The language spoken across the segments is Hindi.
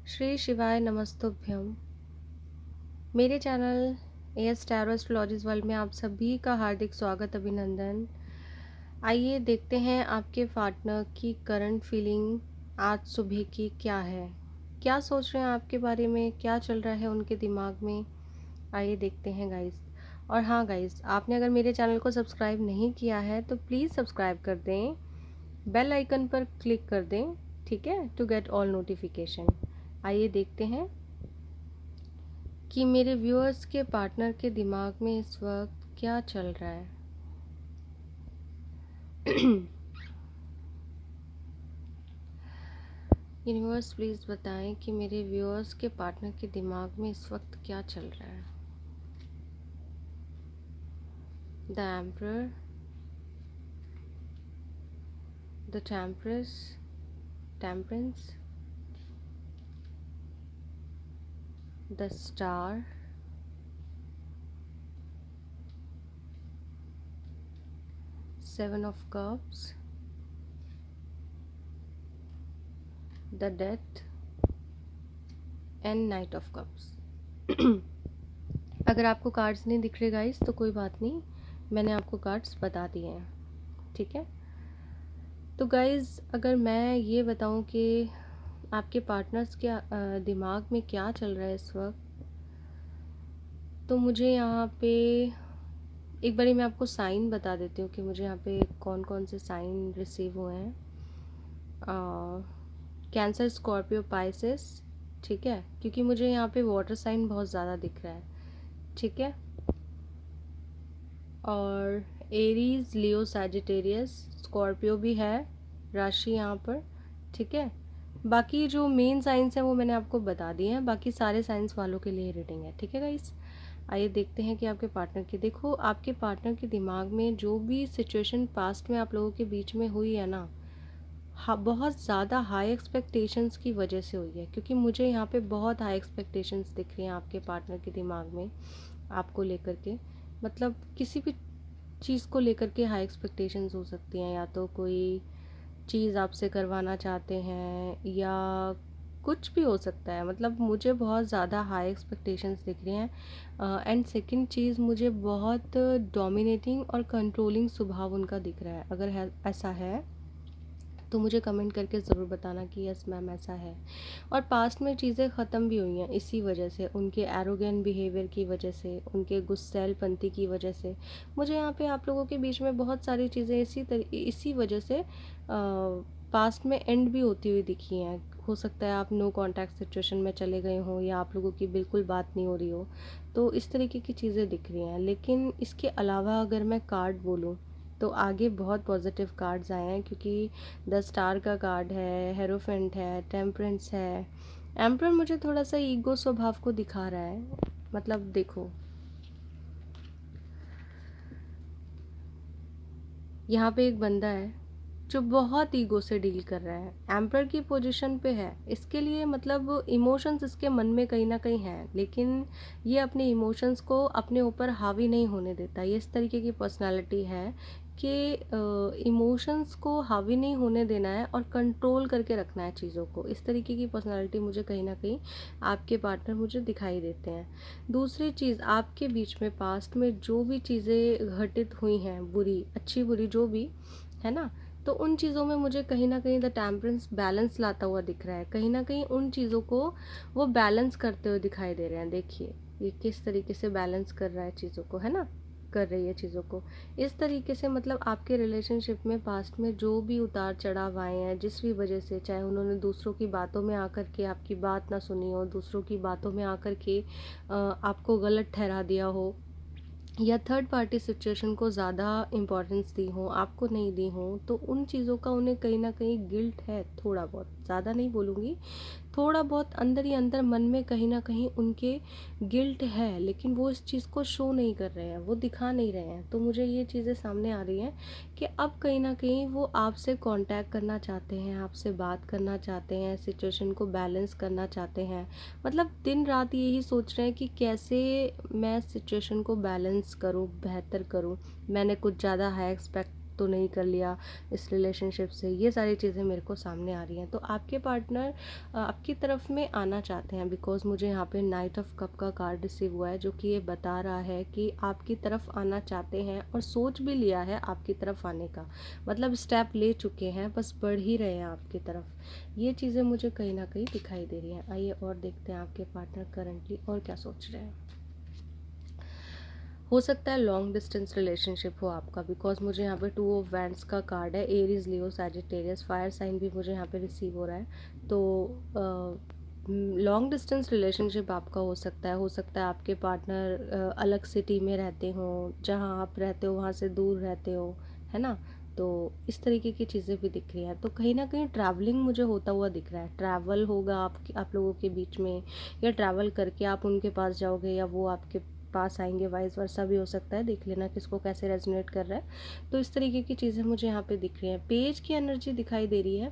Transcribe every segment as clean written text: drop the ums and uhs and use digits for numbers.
श्री शिवाय नमस्तुभ्यम। मेरे चैनल एएस टैरो एस्ट्रोलॉजीज वर्ल्ड में आप सभी का हार्दिक स्वागत, अभिनंदन। आइए देखते हैं आपके पार्टनर की करंट फीलिंग आज सुबह की क्या है, क्या सोच रहे हैं आपके बारे में, क्या चल रहा है उनके दिमाग में। आइए देखते हैं गाइस। और हाँ गाइस, आपने अगर मेरे चैनल को सब्सक्राइब नहीं किया है तो प्लीज़ सब्सक्राइब कर दें, बेल आइकन पर क्लिक कर दें, ठीक है, टू गेट ऑल नोटिफिकेशन। आइए देखते हैं कि मेरे व्यूअर्स के पार्टनर के दिमाग में इस वक्त क्या चल रहा है। यूनिवर्स प्लीज़ बताएं कि मेरे व्यूअर्स के पार्टनर के दिमाग में इस वक्त क्या चल रहा है। The emperor, the temperance, the star, seven of cups, the death and night of cups. अगर आपको कार्ड्स नहीं दिख रहे गाइस तो कोई बात नहीं, मैंने आपको कार्ड्स बता दिए हैं, ठीक है। तो गाइस अगर मैं ये बताऊं कि आपके पार्टनर्स के दिमाग में क्या चल रहा है इस वक्त, तो मुझे यहाँ पे एक बारी मैं आपको साइन बता देती हूँ कि मुझे यहाँ पे कौन कौन से साइन रिसीव हुए हैं। कैंसर, स्कॉर्पियो, पाइसेस, ठीक है, क्योंकि मुझे यहाँ पे वाटर साइन बहुत ज़्यादा दिख रहा है, ठीक है। और एरीज, लियो, सैजिटेरियस, स्कॉर्पियो भी है राशि यहाँ पर, ठीक है। बाकी जो मेन साइंस हैं वो मैंने आपको बता दिए हैं, बाकी सारे साइंस वालों के लिए रीडिंग है, ठीक है गाइस। आइए देखते हैं कि आपके पार्टनर की, देखो आपके पार्टनर के दिमाग में जो भी सिचुएशन पास्ट में आप लोगों के बीच में हुई है ना, बहुत ज़्यादा हाई एक्सपेक्टेशंस की वजह से हुई है, क्योंकि मुझे यहाँ पे बहुत हाई एक्सपेक्टेशंस दिख रही हैं आपके पार्टनर के दिमाग में आपको लेकर के। मतलब किसी भी चीज़ को लेकर के हाई एक्सपेक्टेशंस हो सकती हैं, या तो कोई चीज़ आपसे करवाना चाहते हैं या कुछ भी हो सकता है। मतलब मुझे बहुत ज़्यादा हाई एक्सपेक्टेशंस दिख रही हैं। एंड सेकंड चीज़, मुझे बहुत डोमिनेटिंग और कंट्रोलिंग स्वभाव उनका दिख रहा है। अगर है ऐसा है तो मुझे कमेंट करके ज़रूर बताना कि यस मैम ऐसा है। और पास्ट में चीज़ें ख़त्म भी हुई हैं इसी वजह से, उनके एरोगेंट बिहेवियर की वजह से, उनके गुस्सैलपंती की वजह से। मुझे यहाँ पे आप लोगों के बीच में बहुत सारी चीज़ें इसी वजह से पास्ट में एंड भी होती हुई दिखी हैं। हो सकता है आप नो कांटेक्ट सिचुएशन में चले गए हों, या आप लोगों की बिल्कुल बात नहीं हो रही हो, तो इस तरीके की चीज़ें दिख रही हैं। लेकिन इसके अलावा अगर मैं कार्ड बोलूँ तो आगे बहुत पॉजिटिव कार्ड्स आए हैं, क्योंकि द स्टार का कार्ड है, हेरोफेंट है, टेम्परेंस है। एम्परर मुझे थोड़ा सा ईगो स्वभाव को दिखा रहा है। मतलब देखो, यहाँ पे एक बंदा है जो बहुत ईगो से डील कर रहा है, एम्परर की पोजीशन पे है। इसके लिए मतलब इमोशंस इसके मन में कहीं ना कहीं हैं, लेकिन ये अपने इमोशंस को अपने ऊपर हावी नहीं होने देता। ये इस तरीके की पर्सनालिटी है कि इमोशंस को हावी नहीं होने देना है और कंट्रोल करके रखना है चीज़ों को। इस तरीके की पर्सनालिटी मुझे कहीं ना कहीं आपके पार्टनर मुझे दिखाई देते हैं। दूसरी चीज़, आपके बीच में पास्ट में जो भी चीज़ें घटित हुई हैं, बुरी अच्छी बुरी जो भी है ना, तो उन चीज़ों में मुझे कहीं ना कहीं द टेम्परेंस बैलेंस लाता हुआ दिख रहा है। कहीं ना कहीं उन चीज़ों को वो बैलेंस करते हुए दिखाई दे रहे हैं। देखिए ये किस तरीके से बैलेंस कर रहा है चीज़ों को, है ना, कर रही है चीज़ों को इस तरीके से। मतलब आपके रिलेशनशिप में पास्ट में जो भी उतार चढ़ाव आए हैं, जिस भी वजह से, चाहे उन्होंने दूसरों की बातों में आकर के आपकी बात ना सुनी हो, दूसरों की बातों में आकर के आपको गलत ठहरा दिया हो, या थर्ड पार्टी सिचुएशन को ज़्यादा इम्पोर्टेंस दी हो, आपको नहीं दी हो, तो उन चीज़ों का उन्हें कहीं ना कहीं गिल्ट है। थोड़ा बहुत, ज़्यादा नहीं बोलूँगी, थोड़ा बहुत अंदर ही अंदर मन में कहीं ना कहीं उनके गिल्ट है, लेकिन वो इस चीज़ को शो नहीं कर रहे हैं, वो दिखा नहीं रहे हैं। तो मुझे ये चीज़ें सामने आ रही हैं कि अब कहीं ना कहीं वो आपसे कांटेक्ट करना चाहते हैं, आपसे बात करना चाहते हैं, सिचुएशन को बैलेंस करना चाहते हैं। मतलब दिन रात यही सोच रहे हैं कि कैसे मैं सिचुएशन को बैलेंस करूं, बेहतर करूं। मैंने कुछ ज़्यादा हाई तो नहीं कर लिया इस रिलेशनशिप से, ये सारी चीज़ें मेरे को सामने आ रही हैं। तो आपके पार्टनर आपकी तरफ में आना चाहते हैं, बिकॉज मुझे यहाँ पे नाइट ऑफ कप का कार्ड रिसीव हुआ है, जो कि ये बता रहा है कि आपकी तरफ आना चाहते हैं और सोच भी लिया है आपकी तरफ आने का, मतलब स्टेप ले चुके हैं, बस बढ़ ही रहे हैं आपकी तरफ। ये चीज़ें मुझे कहीं ना कहीं दिखाई दे रही हैं। आइए और देखते हैं आपके पार्टनर करंटली और क्या सोच रहे हैं। हो सकता है लॉन्ग डिस्टेंस रिलेशनशिप हो आपका, बिकॉज मुझे यहाँ पे 2 ऑफ वैंड्स का कार्ड है, एरीज, लियो, सैजिटेरियस, फायर साइन भी मुझे यहाँ पे रिसीव हो रहा है। तो लॉन्ग डिस्टेंस रिलेशनशिप आपका हो सकता है आपके पार्टनर अलग सिटी में रहते हो, जहाँ आप रहते हो वहाँ से दूर रहते हो, है ना। तो इस तरीके की चीज़ें भी दिख रही हैं। तो कहीं ना कहीं ट्रैवलिंग मुझे होता हुआ दिख रहा है, ट्रैवल होगा आप लोगों के बीच में, या ट्रैवल करके आप उनके पास जाओगे या वो आपके पास आएंगे, वाइस वर्सा भी हो सकता है। देख लेना किसको कैसे रेजोनेट कर रहा है। तो इस तरीके की चीज़ें मुझे यहाँ पे दिख रही हैं। पेज की एनर्जी दिखाई दे रही है,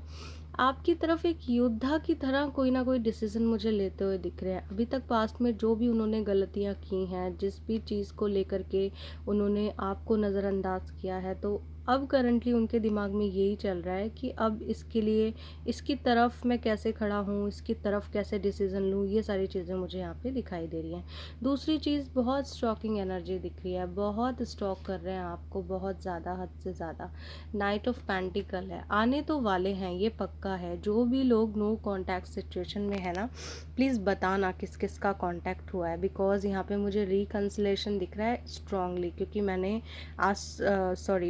आपकी तरफ एक योद्धा की तरह कोई ना कोई डिसीजन मुझे लेते हुए दिख रहे हैं। अभी तक पास्ट में जो भी उन्होंने गलतियां की हैं, जिस भी चीज़ को लेकर के उन्होंने आपको नज़रअंदाज किया है, तो अब करंटली उनके दिमाग में यही चल रहा है कि अब इसके लिए, इसकी तरफ मैं कैसे खड़ा हूँ, इसकी तरफ कैसे डिसीज़न लूँ। ये सारी चीज़ें मुझे यहाँ पे दिखाई दे रही हैं। दूसरी चीज़, बहुत स्टॉकिंग एनर्जी दिख रही है, बहुत स्टॉक कर रहे हैं आपको, बहुत ज़्यादा, हद से ज़्यादा। नाइट ऑफ पेंटिकल है, आने तो वाले हैं, ये पक्का है। जो भी लोग नो कांटेक्ट सिचुएशन में है ना, प्लीज़ बताना किस किस का कांटेक्ट हुआ है, बिकॉज यहाँ पे मुझे रिकन्सिलेशन दिख रहा है स्ट्रांगली, क्योंकि मैंने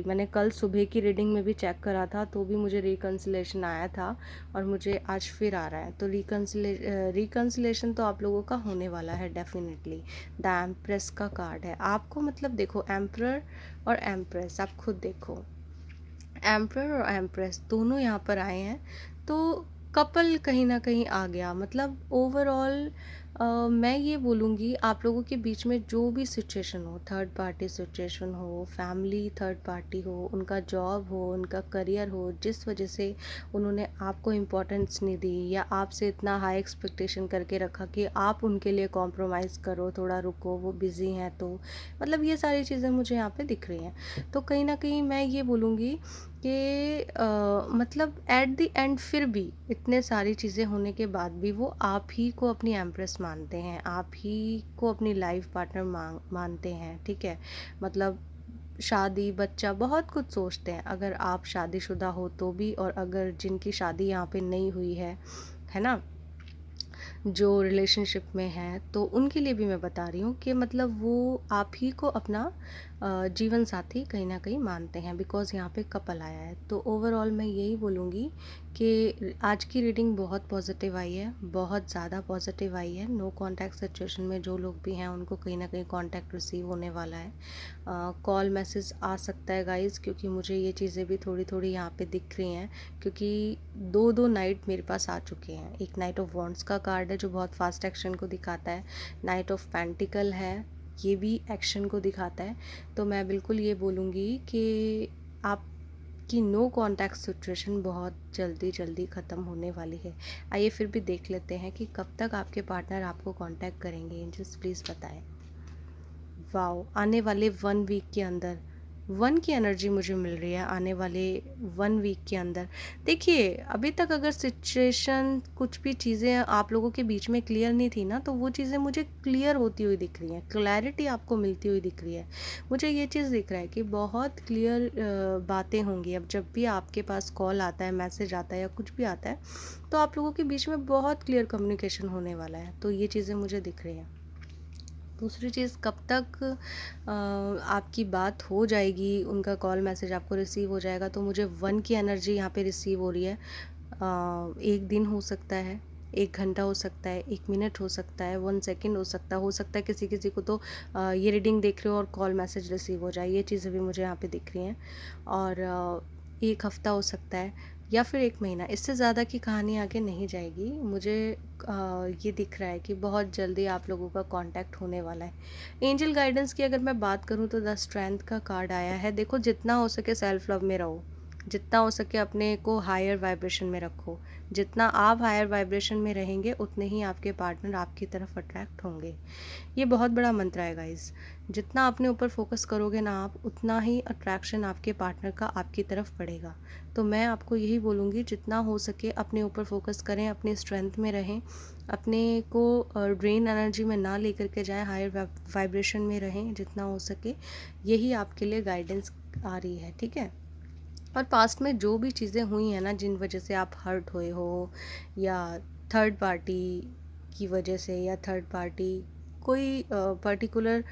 मैंने कल सुबह की रीडिंग में भी चेक करा था, तो भी मुझे रिकन्सिलेशन आया था और मुझे आज फिर आ रहा है। तो रिकन्सिलेशन तो आप लोगों का होने वाला है डेफिनेटली। द एम्प्रेस का कार्ड है आपको, मतलब देखो एम्परर और एम्प्रेस, आप खुद देखो, एम्परर और एम्प्रेस दोनों यहाँ पर आए हैं। तो कपल कहीं ना कहीं आ गया, मतलब ओवरऑल मैं ये बोलूँगी आप लोगों के बीच में जो भी सिचुएशन हो, थर्ड पार्टी सिचुएशन हो, फैमिली थर्ड पार्टी हो, उनका जॉब हो, उनका करियर हो, जिस वजह से उन्होंने आपको इम्पोर्टेंस नहीं दी या आपसे इतना हाई एक्सपेक्टेशन करके रखा कि आप उनके लिए कॉम्प्रोमाइज़ करो, थोड़ा रुको, वो बिज़ी हैं, तो मतलब ये सारी चीज़ें मुझे यहाँ पे दिख रही हैं। तो कहीं ना कहीं मैं ये बोलूँगी कि मतलब एट द एंड फिर भी इतने सारी चीज़ें होने के बाद भी वो आप ही को अपनी एम्प्रेस मानते हैं, आप ही को अपनी लाइफ पार्टनर मानते हैं, ठीक है। मतलब शादी, बच्चा, बहुत कुछ सोचते हैं, अगर आप शादीशुदा हो तो भी, और अगर जिनकी शादी यहाँ पे नहीं हुई है ना, जो रिलेशनशिप में हैं, तो उनके लिए भी मैं बता रही हूँ कि मतलब वो आप ही को अपना जीवन साथी कहीं ना कहीं मानते हैं, बिकॉज़ यहाँ पे कपल आया है। तो ओवरऑल मैं यही बोलूँगी कि आज की रीडिंग बहुत पॉजिटिव आई है, बहुत ज़्यादा पॉजिटिव आई है। नो कांटेक्ट सिचुएशन में जो लोग भी हैं उनको कहीं ना कहीं कांटेक्ट रिसीव होने वाला है। कॉल मैसेज आ सकता है गाइस, क्योंकि मुझे ये चीज़ें भी थोड़ी थोड़ी यहाँ पे दिख रही हैं, क्योंकि दो नाइट मेरे पास आ चुके हैं। एक नाइट ऑफ वॉन्ड्स का कार्ड है जो बहुत फास्ट एक्शन को दिखाता है, नाइट ऑफ पेंटिकल है, ये भी एक्शन को दिखाता है। तो मैं बिल्कुल ये बोलूँगी कि आपकी नो कांटेक्ट सिचुएशन बहुत जल्दी जल्दी ख़त्म होने वाली है। आइए फिर भी देख लेते हैं कि कब तक आपके पार्टनर आपको कांटेक्ट करेंगे। एंजल्स प्लीज़ बताएं। वाओ, आने वाले 1 वीक के अंदर 1 की एनर्जी मुझे मिल रही है, आने वाले 1 वीक के अंदर। देखिए अभी तक अगर सिचुएशन, कुछ भी चीज़ें आप लोगों के बीच में क्लियर नहीं थी ना, तो वो चीज़ें मुझे क्लियर होती हुई दिख रही हैं, क्लैरिटी आपको मिलती हुई दिख रही है। मुझे ये चीज़ दिख रहा है कि बहुत क्लियर बातें होंगी। अब जब भी आपके पास कॉल आता है, मैसेज आता है या कुछ भी आता है, तो आप लोगों के बीच में बहुत क्लियर कम्युनिकेशन होने वाला है। तो ये चीज़ें मुझे दिख रही हैं। दूसरी चीज़, कब तक आपकी बात हो जाएगी, उनका कॉल मैसेज आपको रिसीव हो जाएगा, तो मुझे 1 की एनर्जी यहाँ पे रिसीव हो रही है। 1 दिन हो सकता है, 1 घंटा हो सकता है, 1 मिनट हो सकता है, 1 सेकंड हो सकता है किसी किसी को तो ये रीडिंग देख रहे हो और कॉल मैसेज रिसीव हो जाए। ये चीज़ें भी मुझे यहाँ पे दिख रही हैं। और 1 हफ्ता हो सकता है या फिर 1 महीना, इससे ज़्यादा की कहानी आगे नहीं जाएगी। मुझे ये दिख रहा है कि बहुत जल्दी आप लोगों का कांटेक्ट होने वाला है। एंजल गाइडेंस की अगर मैं बात करूँ तो द स्ट्रेंथ का कार्ड आया है। देखो जितना हो सके सेल्फ लव में रहो, जितना हो सके अपने को हायर वाइब्रेशन में रखो। जितना आप हायर वाइब्रेशन में रहेंगे उतने ही आपके पार्टनर आपकी तरफ अट्रैक्ट होंगे। ये बहुत बड़ा मंत्र है गाइस। जितना अपने ऊपर फोकस करोगे ना आप, उतना ही अट्रैक्शन आपके पार्टनर का आपकी तरफ बढ़ेगा। तो मैं आपको यही बोलूँगी, जितना हो सके अपने ऊपर फोकस करें, अपने स्ट्रेंथ में रहें, अपने को ड्रेन एनर्जी में ना लेकर के जाएं, हायर वाइब्रेशन में रहें जितना हो सके। यही आपके लिए गाइडेंस आ रही है, ठीक है। और पास्ट में जो भी चीज़ें हुई हैं ना, जिन वजह से आप हर्ट हुए हो, या थर्ड पार्टी की वजह से, या थर्ड पार्टी कोई पर्टिकुलर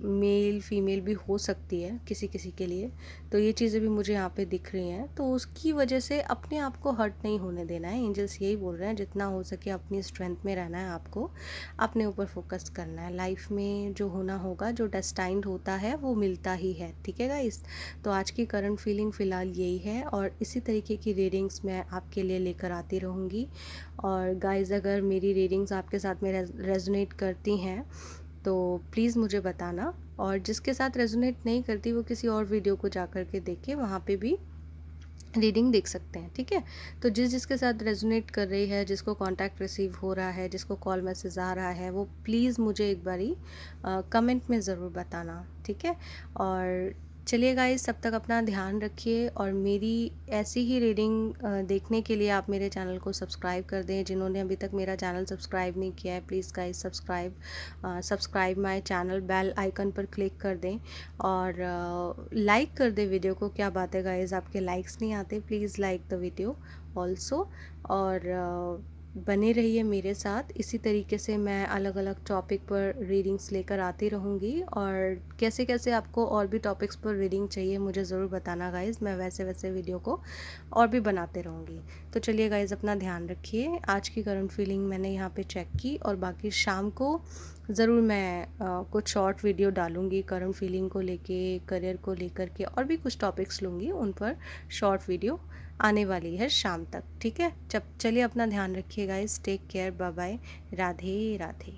मेल फीमेल भी हो सकती है किसी किसी के लिए, तो ये चीज़ें भी मुझे यहाँ पे दिख रही हैं। तो उसकी वजह से अपने आप को हर्ट नहीं होने देना है। एंजल्स यही बोल रहे हैं, जितना हो सके अपनी स्ट्रेंथ में रहना है, आपको अपने ऊपर फोकस करना है। लाइफ में जो होना होगा, जो डेस्टाइंड होता है वो मिलता ही है, ठीक है गाइस। तो आज की करंट फीलिंग फ़िलहाल यही है, और इसी तरीके की रीडिंग्स मैं आपके लिए लेकर आती रहूँगी। और गाइस, अगर मेरी रीडिंग्स आपके साथ में रेजोनेट करती हैं तो प्लीज़ मुझे बताना, और जिसके साथ रेजोनेट नहीं करती वो किसी और वीडियो को जा कर के देखे, वहाँ पे भी रीडिंग देख सकते हैं, ठीक है। तो जिसके साथ रेजोनेट कर रही है, जिसको कांटेक्ट रिसीव हो रहा है, जिसको कॉल मैसेज आ रहा है, वो प्लीज़ मुझे एक बारी कमेंट में ज़रूर बताना, ठीक है। और चलिए गाइस, तब तक अपना ध्यान रखिए, और मेरी ऐसी ही रीडिंग देखने के लिए आप मेरे चैनल को सब्सक्राइब कर दें। जिन्होंने अभी तक मेरा चैनल सब्सक्राइब नहीं किया है, please guys subscribe my channel, bell icon पर क्लिक कर दें, और लाइक कर दें वीडियो को। क्या बात है गाइस, आपके लाइक्स नहीं आते, please like the video also. और बने रहिए मेरे साथ, इसी तरीके से मैं अलग अलग टॉपिक पर रीडिंग्स लेकर आती रहूँगी। और कैसे कैसे आपको और भी टॉपिक्स पर रीडिंग चाहिए मुझे ज़रूर बताना गाइज़, मैं वैसे वैसे वीडियो को और भी बनाते रहूँगी। तो चलिए गाइज़, अपना ध्यान रखिए। आज की करंट फीलिंग मैंने यहाँ पे चेक की, और बाकी शाम को ज़रूर मैं कुछ शॉर्ट वीडियो डालूँगी करंट फीलिंग को लेके, करियर को लेकर के, और भी कुछ टॉपिक्स लूँगी, उन पर शॉर्ट वीडियो आने वाली है शाम तक, ठीक है। चलिए अपना ध्यान रखिए guys, take care, bye bye, Radhe Radhe.